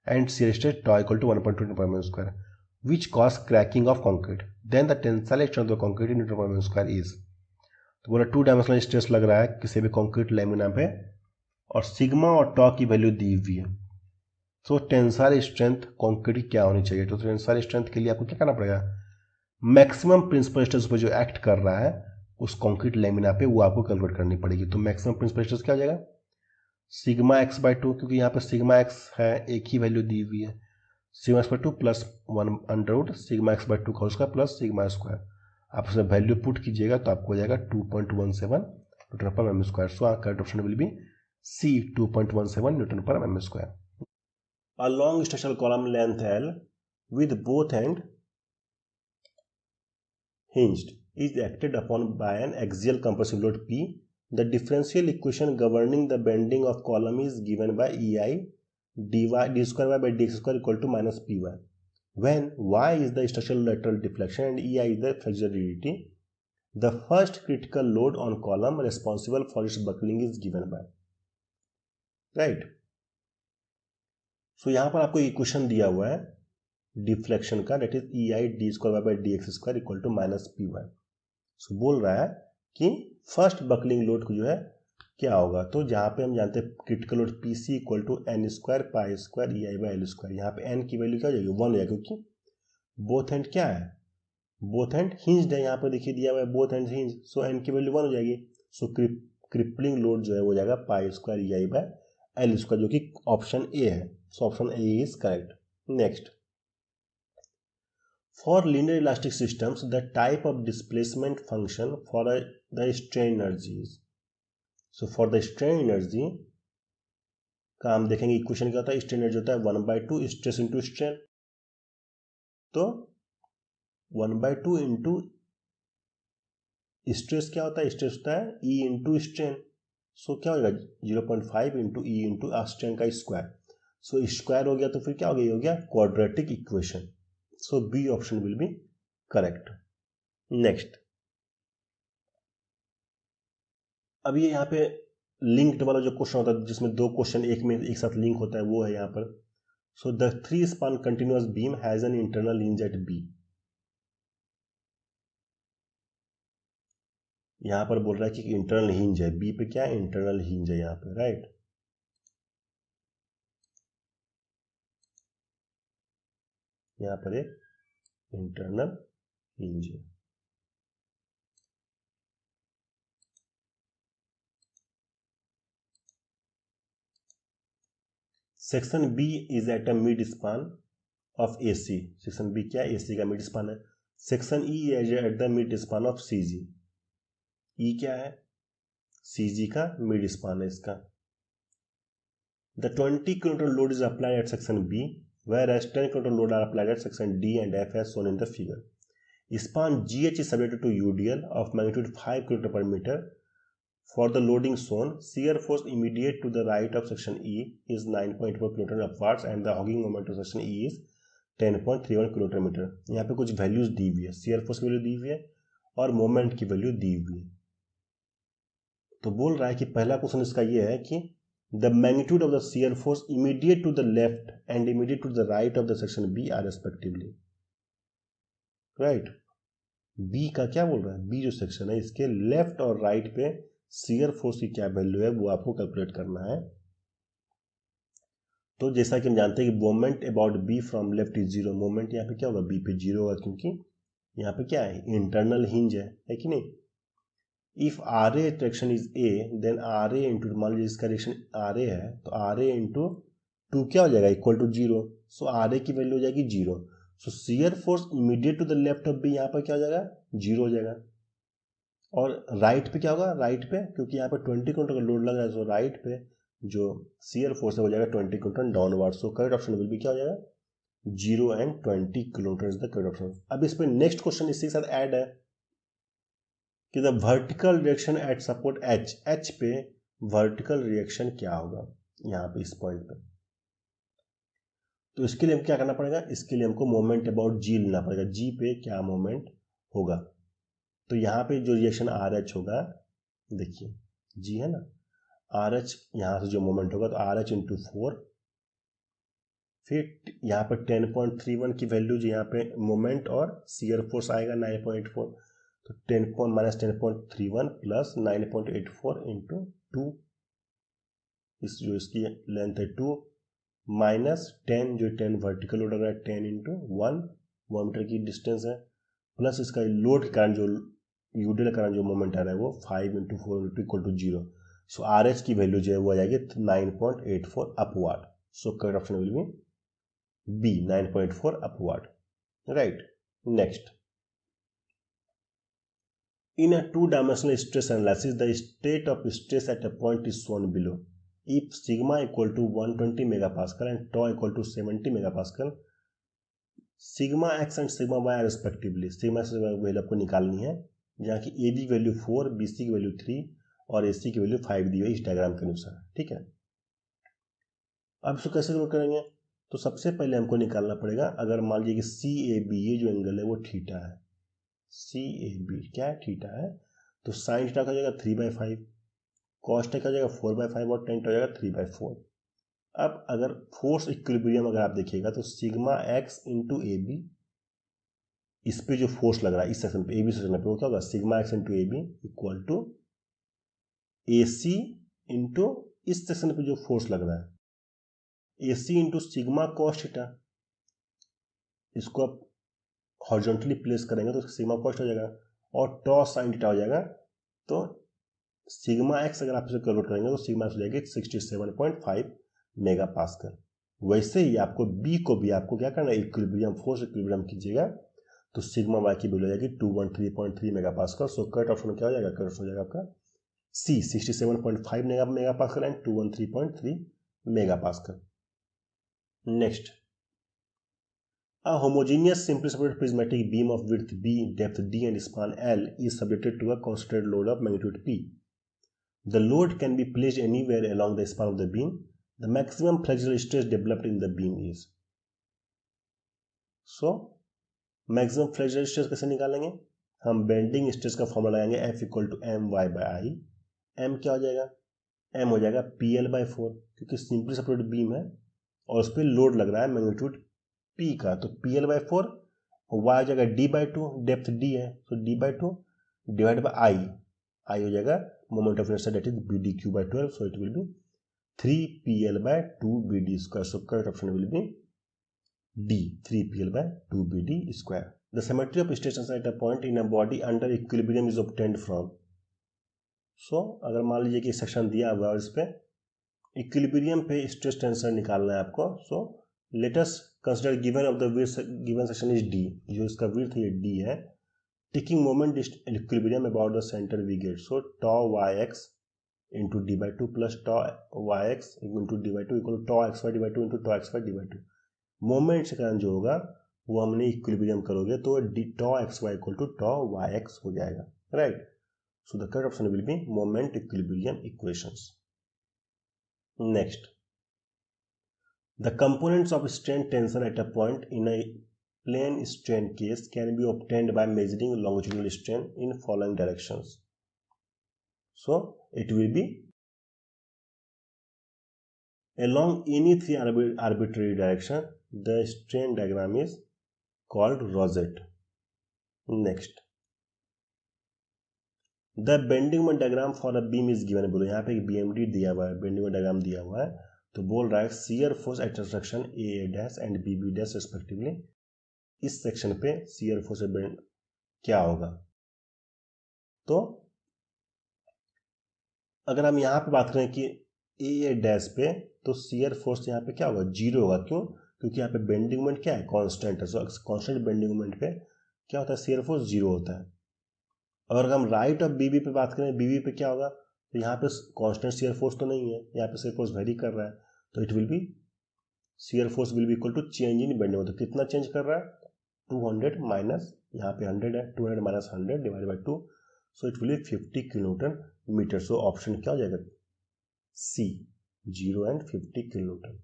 and shear stress tau equal to 1.2 Newton per mm square, which cause cracking of concrete. Then the tensile strength of the concrete in Newton per mm square is. तो बोला two dimensional stress लग रहा है किसी भी concrete lamina पे और sigma और टॉ की वैल्यू दी हुई है। तो टेंसाइल स्ट्रेंथ कंक्रीट की क्या होनी चाहिए? तो टेंसाइल स्ट्रेंथ के लिए आपको क्या करना पड़ेगा? मैक्सिमम प्रिंसिपल स्ट्रेस पर जो एक्ट कर रहा है उस कंक्रीट लेमिना पे वो आपको कैलकुलेट करनी पड़ेगी। तो मैक्सिमम प्रिंसिपल स्ट्रेस क्या हो जाएगा? सिग्मा एक्स बाई टू, क्योंकि यहाँ पे सिग्मा एक्स है एक ही वैल्यू दी हुई है, sigma x by two plus 1 sigma x by two का उसका प्लस सिग्मा स्क्वायर। आप उसमें वैल्यू पुट कीजिएगा तो आपको हो जाएगा 2.17 newton per M square. So correct option will be C 2.17 newton per M square. A long structural column length L with both end hinged is acted upon by an axial compressive load P. The differential equation governing the bending of column is given by EI d square y by dx square equal to minus py. When y is the structural lateral deflection and EI is the flexural rigidity, the first critical load on column responsible for its buckling is given by. Right? So यहाँ पर आपको equation दिया हुआ है deflection का, that is E I D square Y by D X square equal to minus P Y. So बोल रहा है कि फर्स्ट बकलिंग लोड को जो है क्या होगा, तो जहाँ पे हम जानते हैं critical load P C equal to N square pi square E I by L square. यहाँ पे एन की वैल्यू क्या हो जाएगी? 1 हो जाएगी, क्योंकि बोथ एंड क्या है? बोथ एंड हिंज्ड है। यहाँ पे देखिए दिया हुआ है both end hinge, so N की वैल्यू 1 हो जाएगी। सो क्रिपलिंग लोड जो है वो जाएगा पाई square E I by L square, जो कि ऑप्शन ए है। So option A is correct. Next, for linear elastic systems the type of displacement function for the strain energy is. So for the strain energy का हम देखेंगे equation क्या होता है। strain energy होता है 1/2 स्ट्रेस इंटू स्ट्रेन, तो 1/2 into stress क्या होता है? स्ट्रेस होता है E इंटू स्ट्रेन। सो क्या हो जाएगा? 0.5 इंटू ई इंटू स्ट्रेन का स्क्वायर। सो स्क्वायर हो गया तो फिर क्या हो गया? हो गया quadratic equation. So B option will be correct. Next, अब ये यहाँ पे लिंक्ड वाला जो क्वेश्चन होता है जिसमें दो क्वेश्चन एक में एक साथ लिंक होता है वो है यहाँ पर। So the 3 span continuous beam has an internal hinge at B. यहाँ पर बोल रहा है कि इंटरनल हिंज है B पे, क्या है? इंटरनल हिंज है यहाँ पे, राइट। यहाँ पर एक इंटरनल हिंज है। Section B is at a mid span of A C. Section B क्या है? ए सी का मिड स्पान है। Section E is at the mid span of C G. E क्या है? सी जी का mid span है इसका। The 20 kN load is applied at section B whereas 10 kN load are applied at section D and F as shown in the figure. Span GH is subjected to UDL of magnitude 5 kN per meter. For the loading shown, shear force immediate to the right of section E is 9.4 kN upwards and the hogging moment of section E is 10.31 kN. यहाँ पे कुछ values दी हुई है, shear force की value दी हुई है और moment की वैल्यू दी हुई है। तो बोल रहा है कि पहला क्वेश्चन इसका ये है कि the magnitude of the shear force immediate to the left and immediate to the right of the section B are respectively. Right? B का क्या बोल रहा है? B जो सेक्शन है इसके लेफ्ट और राइट पे shear force की क्या वैल्यू है वो आपको कैलकुलेट करना है। तो जैसा कि हम जानते हैं कि moment about B from left is 0। Moment यहाँ पे क्या होगा? B पे 0 होगा, क्योंकि यहाँ पे क्या है? इंटरनल हिंज है कि नहीं। If R A direction is A then R A into, मान लीजिए इसका डायरेक्शन आर ए है तो आर ए इंटू 2 क्या हो जाएगा? Equal to 0। So R A की वैल्यू हो जाएगी 0। So shear force immediate to the left of B यहाँ पर क्या हो जाएगा? 0 हो जाएगा। और राइट पे क्या होगा? राइट पे क्योंकि यहाँ पे 20 kN का लोड लग रहा है, सो राइट पे जो शियर फोर्स है हो जाएगा 20 kN downward. So correct option will B क्या हो जाएगा? 0 and 20 kN is the correct option. अब इस पे नेक्स्ट क्वेश्चन इसी के साथ ऐड है कि the vertical reaction at support H पे वर्टिकल रिएक्शन क्या होगा यहाँ पे इस पॉइंट पे। तो इसके लिए हम क्या करना पड़ेगा? इसके लिए हमको मोमेंट अबाउट जी लेना पड़ेगा। जी पे क्या मोमेंट होगा? तो यहाँ पे जो रिएक्शन आर एच होगा, देखिए जी है ना, आर एच यहाँ से जो मोमेंट होगा तो आर एच इंटू 4, फिर यहाँ पर 10.31 की वैल्यू जो यहाँ पे मोमेंट और शियर फोर्स आएगा 9.84, तो 10 - 10.31 प्लस 9.84 इंटू 2, इस जो इसकी लेंथ है 2, माइनस 10 जो 10 वर्टिकल लोड है 10 इंटू 1 मीटर की डिस्टेंस है, प्लस इसका लोड के कारण जो यूडियल के कारण जो मोमेंट आ रहा है वो 5 into 4 equal to 0। So R H की वैल्यू जो है वो आ जाएगी 9.84 upward. So correct option will be B, 9.4 upward. Right. Next. In a two-dimensional stress analysis, the state of stress at a point is shown below. If sigma equal to 120 megapascal and tau equal to 70 megapascal, sigma x and sigma y respectively, sigma x की value आपको निकालनी है, जहाँ की AB की value 4, BC की value 3 और AC की वैल्यू 5 दी हुई इस डायग्राम के अनुसार। ठीक है, अब इसको कैसे नोट करेंगे? तो सबसे पहले हमको निकालना पड़ेगा, अगर मान लीजिए कि सी ए बी ये जो एंगल है वो थीटा है, सी ए बी क्या है, थीटा है, तो साइन थीटा का हो जाएगा 3/5, कॉस थीटा का हो जाएगा 4/5 और टेन हो जाएगा 3/4। अब अगर फोर्स इक्विलिब्रियम अगर आप देखिएगा तो sigma X into A B, इस पे जो फोर्स लग रहा है इस सेक्शन पे, ए बी सेक्शन पे, वो क्या होगा, sigma X into A B equal to A C into इस सेक्शन पे जो फोर्स लग रहा है A C into sigma cos theta, इसको आप हॉरिजॉन्टली प्लेस करेंगे तो सिग्मा कॉस्ट हो जाएगा और टॉ साइन थीटा हो जाएगा, तो सिग्मा एक्स अगर आप इसे कैलकुलेट करेंगे तो सिग्मा एक्स हो जाएगी 67.5 मेगा पास्कल। वैसे ही आपको बी को भी आपको क्या करना है, इक्विलिब्रियम फोर्स इक्विलिब्रियम कीजिएगा तो सिग्मा वाई की वैल्यू हो जाएगी 213.3 मेगा पास्कल। सो करेक्ट ऑप्शन क्या हो जाएगा, करेक्ट हो जाएगा आपका सी 67.5 mega pascal and 213.3 mega pascal. Next, a homogeneous simply separated prismatic beam of width B, depth D and span L is subjected to a concentrated load of magnitude P. The load can be placed anywhere along the span of the beam. The maximum flexural stress developed in the beam is. So, maximum flexural stress कैसे निकालेंगे? हम bending stress का formula लगाएंगे F equal to my/I। M क्या हो जाएगा? M हो जाएगा PL/4, क्योंकि सिंपली सेपरेटेड बीम है और उस पर लोड लग रहा है मैग्नीट्यूड P का, तो PL/4, y हो जाएगा D/2, डेप्थ D है तो D/2 डिवाइड बाई I हो जाएगा moment of inertia that is BdQ/12, so it will be 3PL/2 BD²। So correct option will be D, 3PL/2 BD²। The symmetry of stress tension at a point in a body under equilibrium is obtained from. So अगर मान लीजिए कि section दिया हुआ है, इस पे equilibrium पे स्ट्रेस टेंशन निकालना है आपको। So let us consider given of the width given section is D, जो इसका विड्थ ये D है, taking moment equilibrium about the centre we get, so tau yx into D/2 plus tau yx into D/2 equal to tau xy/2 into tau xy/2। Moment के कारण जो होगा वो हमने इक्विलिब्रियम करोगे तो tau xy equal to tau yx हो जाएगा, right. So the correct option will B moment equilibrium equations. Next, the components of strain tension at a point in a plane strain case can be obtained by measuring longitudinal strain in following directions. So it will be along any three arbitrary direction. The strain diagram is called rosette. Next, the bending moment diagram for a beam is given below. यहाँ पे एक BMD दिया हुआ है, bending moment diagram दिया हुआ है, तो बोल रहा है shear force at intersection AA' and BB' respectively। इस सेक्शन पे shear force क्या होगा? तो अगर हम यहाँ पे बात करें कि AA' पे, तो shear force यहाँ पे क्या होगा, 0 होगा। क्यों? क्योंकि यहाँ पे बेंडिंग मोमेंट क्या है, कांस्टेंट है। सो कांस्टेंट बेंडिंग मोमेंट पे क्या होता है, shear force 0 होता है। और अगर हम राइट और BB पे बात करें, BB पे क्या होगा, तो यहाँ पे कांस्टेंट shear force तो नहीं है, यहाँ पे shear force वेरी कर रहा है, तो it will be shear force will be equal to change in bending moment. तो कितना चेंज कर रहा है, 200 माइनस यहाँ पे 100 है, 200 minus 100 divide by 2, so it will be 50 kilonewton metre. सो ऑप्शन क्या हो जाएगा, C, 0 and 50 kilonewton.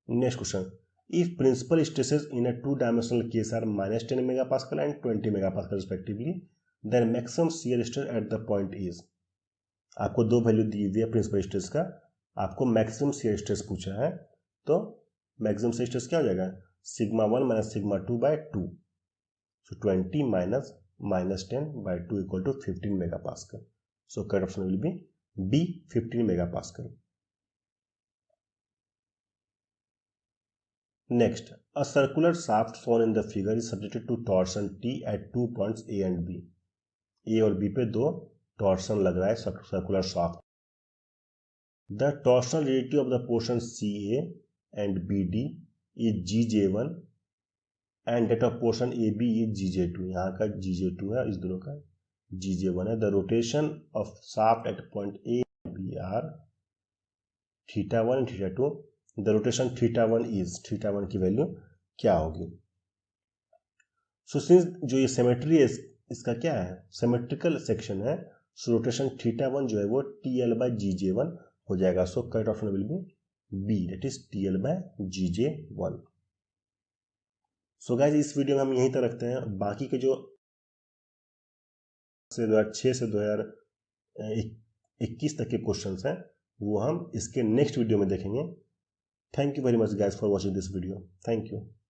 Next question, If principal stresses in a two-dimensional case are -10 megapascal and 20 megapascal respectively, then maximum shear stress at the point is, आपको दो value दी हुई है principal stress का, आपको मैक्सिमम शियर स्ट्रेस पूछा है, तो maximum shear stress क्या हो जाएगा, sigma 1 minus sigma 2 by 2, so 20 minus -10 by 2 equal to 15 megapascal. So correct option will be B, 15 megapascal. Next, a circular shaft shown in the figure is subjected to torsion T at 2 points A and B. A और B पे दो torsion लग रहा है circular shaft. The torsional rigidity of the portion CA and BD is GJ1 and that of portion AB is GJ2. यहाँ का GJ2 है, इस दोनों का GJ1 है. The rotation of shaft at point A and B are θ1 and θ2. The rotation θ1 is, θ1 की value क्या होगी? सो सिंस जो ये सिमेट्री है इसका क्या है, सिमेट्रिकल सेक्शन है, सो रोटेशन θ1 जो है वो TL/GJ1 हो जाएगा. So correct option will be B, that is TL/GJ1. सो गाइस इस वीडियो में हम यहीं तक रखते हैं. बाकी के जो 2006 से 2021 तक के क्वेश्चंस हैं वो हम इसके नेक्स्ट वीडियो में देखेंगे. Thank you very much guys for watching this video. Thank you.